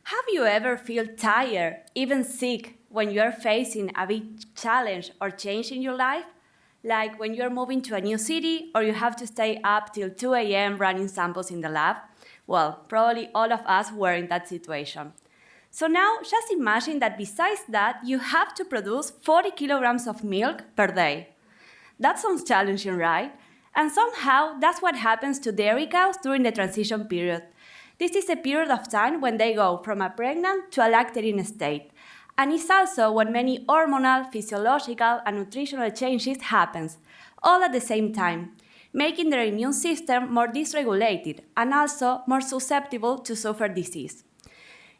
Have you ever felt tired, even sick, when you are facing a big challenge or change in your life? Like when you're moving to a new city or you have to stay up till 2 a.m. running samples in the lab? Well, probably all of us were in that situation. So now just imagine that besides that, you have to produce 40 kilograms of milk per day. That sounds challenging, right? And somehow that's what happens to dairy cows during the transition period. This is a period of time when they go from a pregnant to a lactating state. And it's also when many hormonal, physiological, and nutritional changes happens, all at the same time, making their immune system more dysregulated and also more susceptible to suffer disease.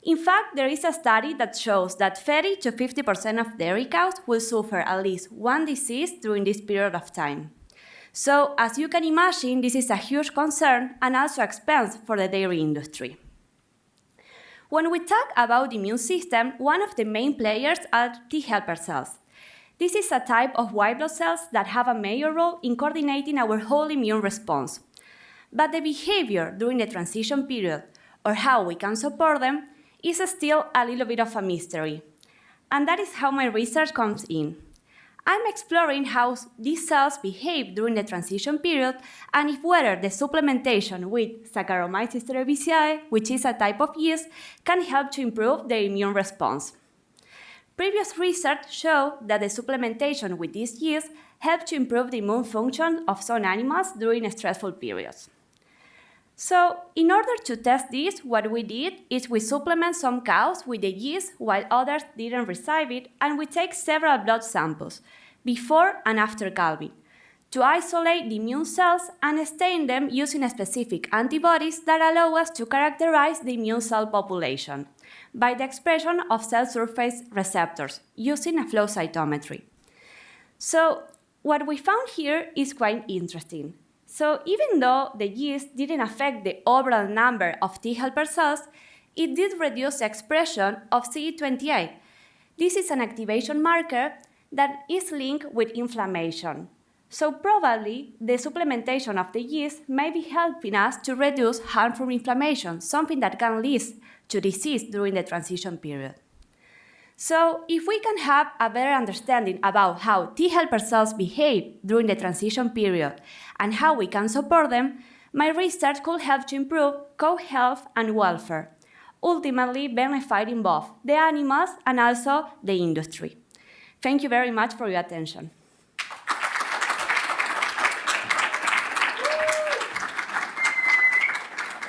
In fact, there is a study that shows that 30 to 50% of dairy cows will suffer at least one disease during this period of time. So, as you can imagine, this is a huge concern and also expense for the dairy industry. When we talk about the immune system, one of the main players are T helper cells. This is a type of white blood cells that have a major role in coordinating our whole immune response. But the behavior during the transition period, or how we can support them, is still a little bit of a mystery. And that is how my research comes in. I'm exploring how these cells behave during the transition period and if whether the supplementation with Saccharomyces cerevisiae, which is a type of yeast, can help to improve their immune response. Previous research showed that the supplementation with this yeast helped to improve the immune function of some animals during stressful periods. So, in order to test this, what we did is we supplement some cows with the yeast while others didn't receive it, and we take several blood samples, before and after calving, to isolate the immune cells and stain them using specific antibodies that allow us to characterize the immune cell population by the expression of cell surface receptors using a flow cytometry. So, what we found here is quite interesting. So even though the yeast didn't affect the overall number of T helper cells, it did reduce the expression of CD28. This is an activation marker that is linked with inflammation. So probably the supplementation of the yeast may be helping us to reduce harmful inflammation, something that can lead to disease during the transition period. So, if we can have a better understanding about how T helper cells behave during the transition period and how we can support them, my research could help to improve cow health and welfare, ultimately benefiting both the animals and also the industry. Thank you very much for your attention.